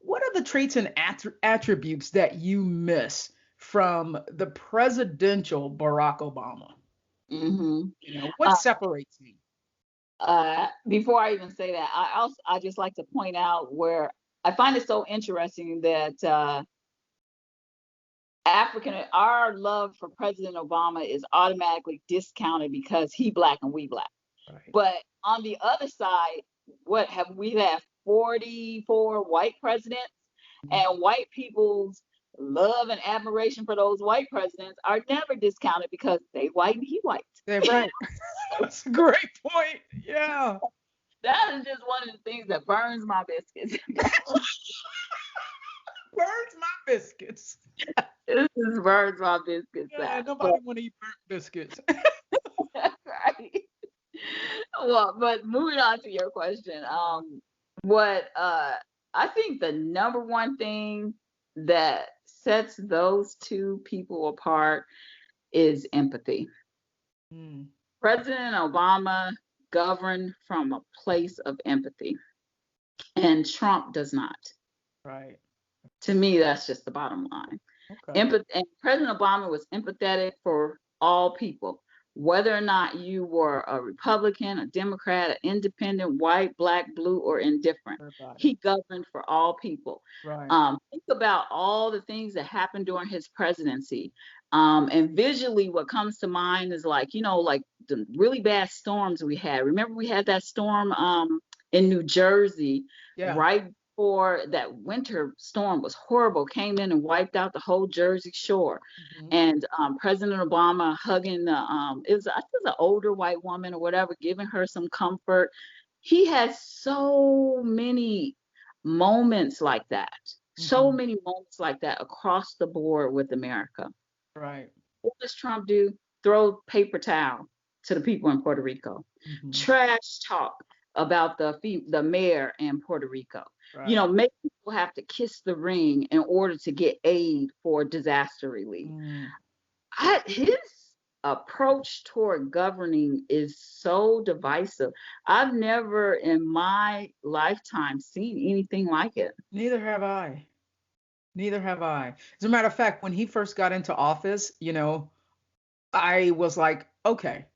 What are the traits and attributes that you miss from the presidential Barack Obama? Mm-hmm. What separates me? Before I even say that, I just like to point out where I find it so interesting that our love for President Obama is automatically discounted because he black and we black. Right. But on the other side, what have we had 44 white presidents, and white people's love and admiration for those white presidents are never discounted because they white and he white. They're right. That's a great point. Yeah. That is just one of the things that burns my biscuits. Burns my biscuits. This just burns my biscuits Yeah, that. But nobody want to eat burnt biscuits. right. Well, but moving on to your question, what I think the number one thing that sets those two people apart is empathy. Mm, President Obama governed from a place of empathy, and Trump does not. right. To me, that's just the bottom line. Okay. And President Obama was empathetic for all people, whether or not you were a Republican, a Democrat, an independent, white, black, blue, or indifferent. Everybody. He governed for all people. Right. Think about all the things that happened during his presidency. And visually, what comes to mind is like, like the really bad storms we had. Remember, we had that storm in New Jersey Yeah. right before that winter storm was horrible, came in and wiped out the whole Jersey Shore. Mhm. And President Obama hugging it was, I think it was an older white woman or whatever, giving her some comfort. He has so many moments like that, so Mhm. many moments like that across the board with America. Right. What does Trump do? Throw paper towel to the people in Puerto Rico. Mhm. Trash talk about the mayor in Puerto Rico. Right. Make people have to kiss the ring in order to get aid for disaster relief. Mm. His approach toward governing is so divisive. I've never in my lifetime seen anything like it. Neither have I. Neither have I. As a matter of fact, when he first got into office, I was like, okay,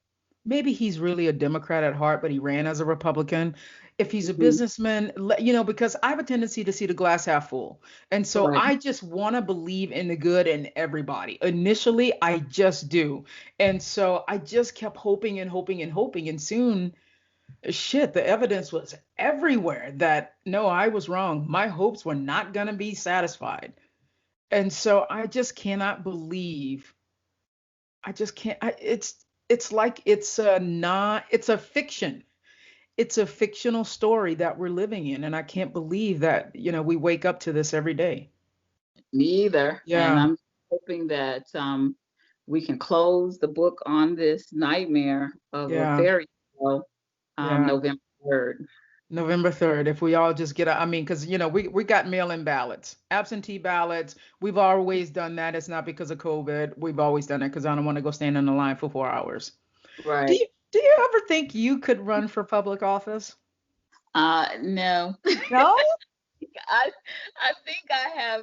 maybe he's really a Democrat at heart, but he ran as a Republican. If he's a Mhm. businessman, because I have a tendency to see the glass half full. And so Right. I just want to believe in the good in everybody. Initially, I just do. And so I just kept hoping and hoping and hoping. And soon, shit, the evidence was everywhere that no, I was wrong. My hopes were not going to be satisfied. And so I just cannot believe. I just can't. It's like it's a not. It's a fiction. It's a fictional story that we're living in, and I can't believe that we wake up to this every day. Me either. And Yeah, I'm hoping that we can close the book on this nightmare of a yeah, fairy tale yeah. November 3rd. November 3rd. If we all just get, I mean, because we got mail-in ballots, absentee ballots. We've always done that. It's not because of COVID. We've always done it because I don't want to go stand in the line for 4 hours. Do Right. you do you ever think you could run for public office? No. No, I I think I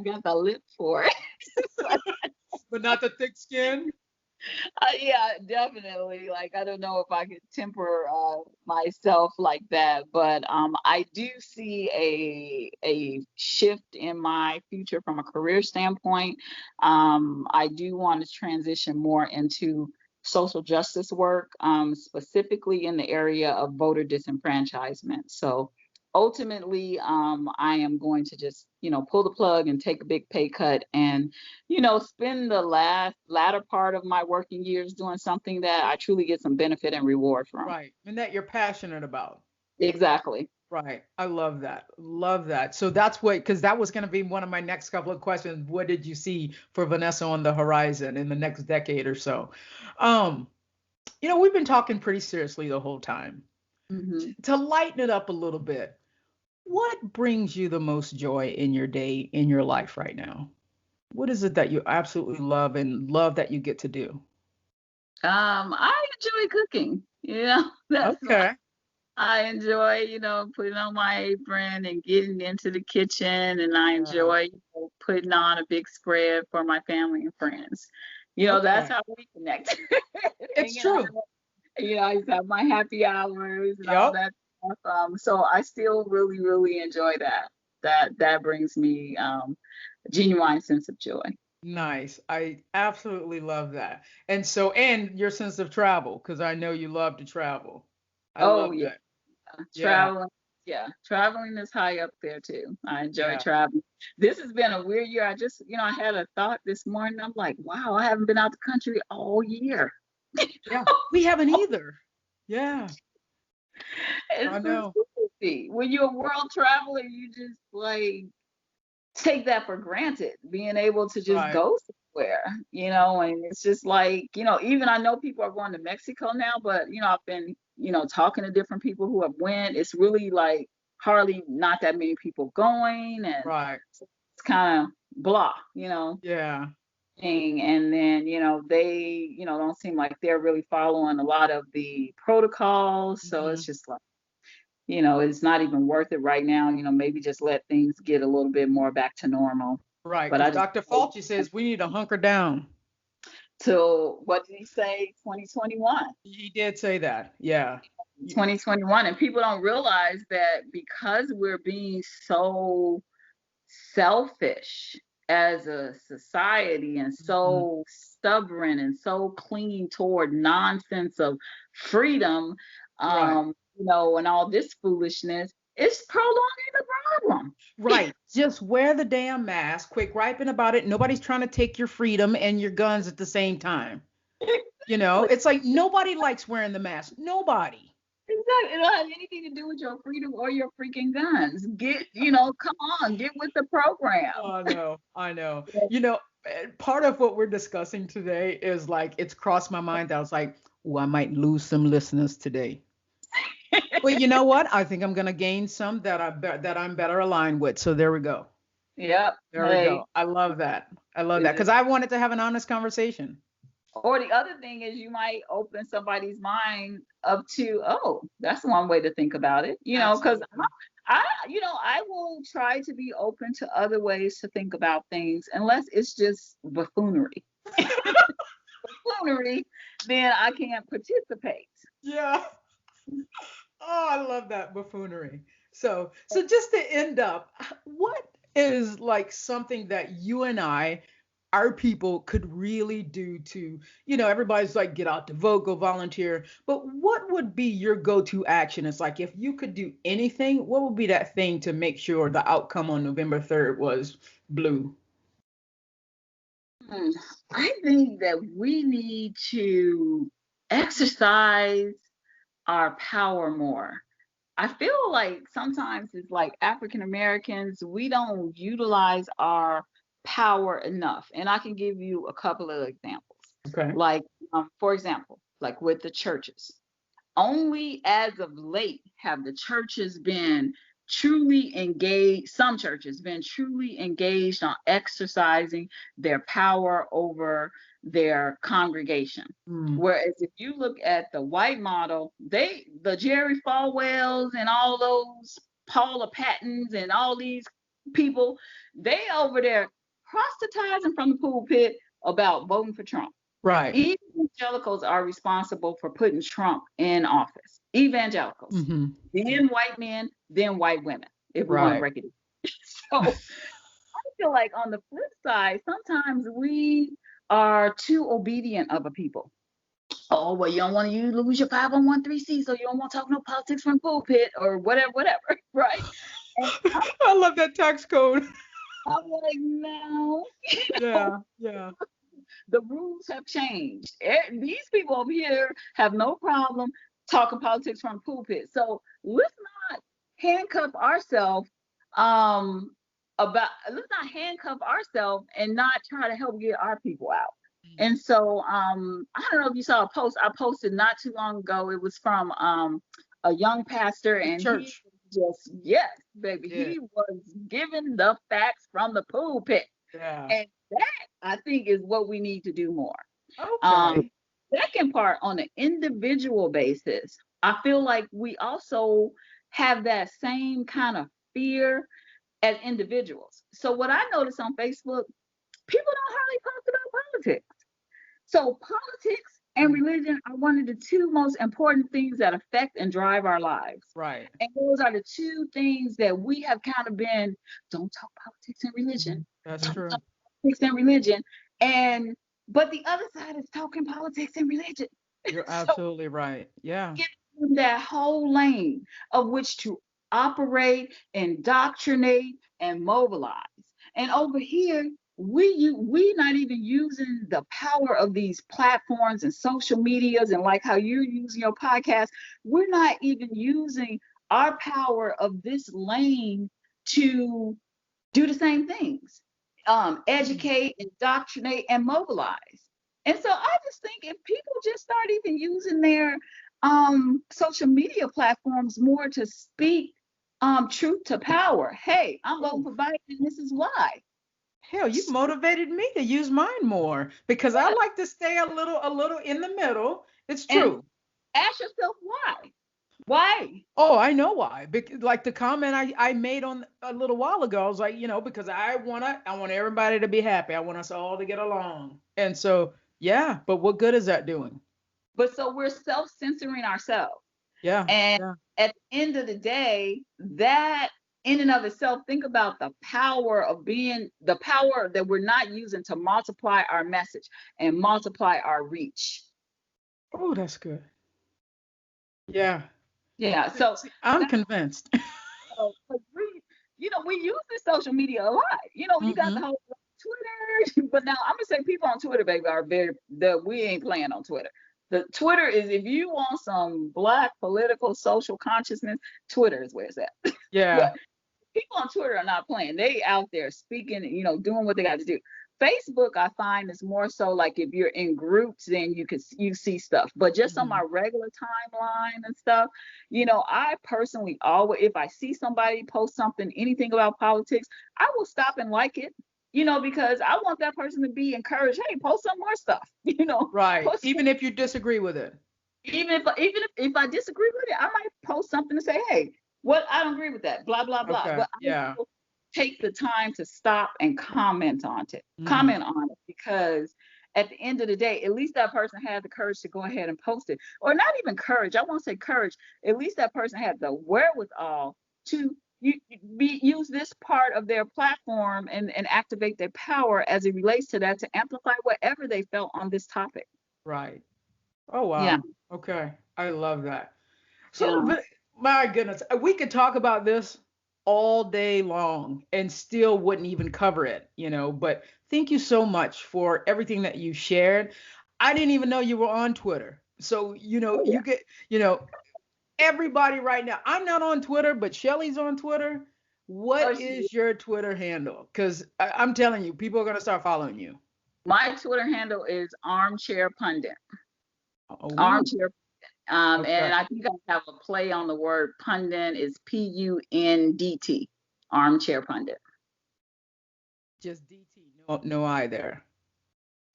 got the lip for it. but not the thick skin. Yeah, definitely. Like, I don't know if I could temper myself like that, but I do see a shift in my future from a career standpoint. I do want to transition more into social justice work, specifically in the area of voter disenfranchisement. So ultimately, I am going to just, pull the plug and take a big pay cut and spend the latter part of my working years doing something that I truly get some benefit and reward from. Right. And that you're passionate about. Exactly. Right. I love that. Love that. So that's what, because that was going to be one of my next couple of questions. What did you see for Vanessa on the horizon in the next decade or so? Um, we've been talking pretty seriously the whole time. Hmm. To lighten it up a little bit, what brings you the most joy in your day, in your life right now? What is it that you absolutely love and love that you get to do? I enjoy cooking. That's Okay. I enjoy, putting on my apron and getting into the kitchen, and I Yeah. enjoy putting on a big spread for my family and friends. That's Okay. how we connect. It's Hanging out. true. I used to have my happy hours and all Yep. that stuff. So I still really, really enjoy that. That brings me a genuine sense of joy. Nice. I absolutely love that. And so, and your sense of travel, because I know you love to travel. I Oh love yeah, that. Yeah. traveling. Yeah, traveling is high up there too. I enjoy Yeah. traveling. This has been a weird year. I just, I had a thought this morning. I'm like, wow, I haven't been out the country all year. Yeah. We haven't either. Yeah. I It's know. a when you're a world traveler, you just like take that for granted, being able to just Right. go somewhere, and it's just like, even I know people are going to Mexico now, but I've been, talking to different people who have went. It's really like hardly not that many people going, and Right. it's kind of blah, Yeah. thing. And then, they, don't seem like they're really following a lot of the protocols. So Hmm. it's just like it's not even worth it right now. Maybe just let things get a little bit more back to normal. Right, But because I just Dr. Fauci says we need to hunker down. till what did he say? 2021. He did say that. Yeah. 2021. And people don't realize that because we're being so selfish as a society and Mhm. so stubborn and so clinging toward nonsense of freedom, Right. and all this foolishness, it's prolonging the problem. Right. Just wear the damn mask. Quit griping about it. Nobody's trying to take your freedom and your guns at the same time. It's like nobody likes wearing the mask. Nobody. Exactly. It don't have anything to do with your freedom or your freaking guns. Come on, get with the program. Oh, I know. I know. Part of what we're discussing today is like it's crossed my mind that I was like, oh, I might lose some listeners today. But you know what? I think I'm gonna gain some that I'm better aligned with. So there we go. Yep. There we Hey, go. I love that. I love is that it? because I wanted to have an honest conversation. Or the other thing is you might open somebody's mind up to, oh, that's one way to think about it. Because Absolutely. I will try to be open to other ways to think about things, unless it's just buffoonery. Buffoonery, then I can't participate. Yeah. Oh, I love that buffoonery. So just to end up, what is like something that you and our people could really do to, everybody's like, get out to vote, go volunteer. But what would be your go-to action? It's like, if you could do anything, what would be that thing to make sure the outcome on November 3rd was blue? Hmm. I think that we need to exercise our power more. I feel like sometimes it's like African Americans, we don't utilize our power enough. And I can give you a couple of examples. Okay. Like, for example, like with the churches. Only as of late have the churches been truly engaged, some churches been truly engaged on exercising their power over their congregation. Mm, Whereas if you look at the white model, the Jerry Falwells and all those Paula Pattons and all these people, they over there proselytizing from the pulpit about voting for Trump. right. Evangelicals are responsible for putting Trump in office. Evangelicals, Hmm. then white men, then white women, if we want to Right. break it down. So I feel like on the flip side, sometimes we are too obedient of a people. Oh, well, you don't want to lose your 501(c), so you don't want to talk no politics from the pulpit or whatever, right? And I love that tax code. I'm like, no, Yeah, yeah. the rules have changed. These people over here have no problem talking politics from the pulpit. So let's not handcuff ourselves um let's not handcuff ourselves and not try to help get our people out. And so I don't know if you saw a post I posted not too long ago. It was from a young pastor, The and he church. just, yes, baby, Yeah. he was giving the facts from the pulpit. Yeah. And that, I think, is what we need to do more. Um, Okay. Second part, on an individual basis, I feel like we also have that same kind of fear as individuals. So what I notice on Facebook, people don't hardly talk about politics. So politics and Mm, religion are one of the two most important things that affect and drive our lives. right. And those are the two things that we have kind of been, don't talk politics and religion. That's Don't true. talk politics and religion. And but the other side is talking politics and religion. You're So absolutely right. Yeah. give them that whole lane of which to operate, indoctrinate, and mobilize. And over here, we not even using the power of these platforms and social medias, and like how you're using your podcast, we're not even using our power of this lane to do the same things. Mm. Educate, indoctrinate, and mobilize. And so I just think if people just start even using their social media platforms more to speak truth to power. Hey, I'm voting Ooh, for Biden, and this is why. hell, you've motivated me to use mine more because I Yeah. like to stay a little in the middle. It's And true. ask yourself why. Why? Oh, I know why. Like the comment I made on a little while ago, I was like, because I want everybody to be happy. I want us all to get along. And so, yeah, but what good is that doing? But so we're self-censoring ourselves. Yeah, And yeah. at the end of the day, that in and of itself, think about the power that we're not using to multiply our message and multiply our reach. Oh, that's good. Yeah. Yeah. So See, I'm convinced. like we use this social media a lot. You got the Hmm. whole Twitter, but now I'm gonna say people on Twitter, baby, are we ain't playing on Twitter. The Twitter is, if you want some black political social consciousness, Twitter is where it's at. Yeah. But people on Twitter are not playing. They out there speaking, doing what they got to do. Facebook, I find, is more so like if you're in groups, then you see stuff. But just on Hmm. my regular timeline and stuff, I personally always, if I see somebody post something, anything about politics, I will stop and like it. Because I want that person to be encouraged. Hey, post some more stuff. Right. Post Even if you disagree with it. even if I disagree with it, I might post something to say, hey, what I don't agree with that, blah blah blah. Okay. But I Yeah. will take the time to stop and Mm. comment on it, because at the end of the day, at least that person had the courage to go ahead and post it, or not even courage. I won't say courage. At least that person had the wherewithal to use this part of their platform and activate their power as it relates to that, to amplify whatever they felt on this topic. Right. Oh, Yeah, wow. Okay. I love that. So, yeah. my goodness, we could talk about this all day long and still wouldn't even cover it. But thank you so much for everything that you shared. I didn't even know you were on Twitter. So, Oh yeah. you get, you know, everybody right now. I'm not on Twitter, but Shelly's on Twitter. What Oh, is your Twitter handle? Because I'm telling you, people are going to start following you. my Twitter handle is Armchair Pundit. Oh, Armchair. okay. And I think I have a play on the word pundit, is PUNDT. Armchair Pundit. Just DT. No, no I there.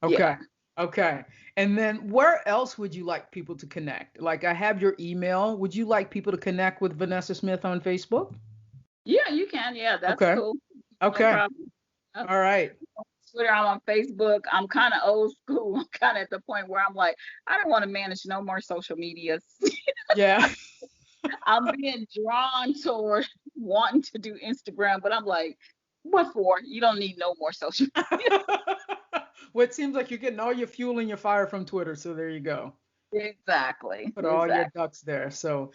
Yeah. Okay. Okay. And then where else would you like people to connect? Like I have your email. Would you like people to connect with Vanessa Smith on Facebook? Yeah, you can. Yeah, that's Okay. cool. No Okay. problem. Uh, All right. Twitter, I'm on Facebook. I'm kind of old school. I'm kind of at the point where I'm like, I don't want to manage no more social medias. Yeah. I'm being drawn toward wanting to do Instagram, but I'm like, what for? You don't need no more social. Well, it seems like you're getting all your fuel and your fire from Twitter. So there you go. Exactly. Put all your Exactly. ducks there. So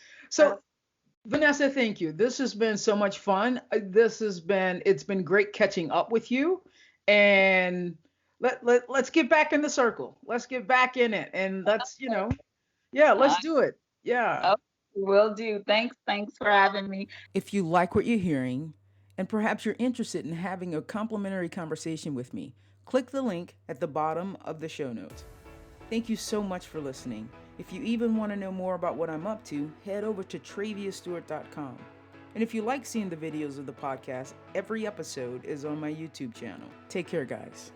Vanessa, thank you. This has been so much fun. It's been great catching up with you. And let's get back in the circle. Let's get back in it. And yeah, let's do it. Yeah. Oh, will do. Thanks for having me. If you like what you're hearing, and perhaps you're interested in having a complimentary conversation with me, click the link at the bottom of the show notes. Thank you so much for listening. If you even want to know more about what I'm up to, head over to traviasteward.com. And if you like seeing the videos of the podcast, every episode is on my YouTube channel. Take care, guys.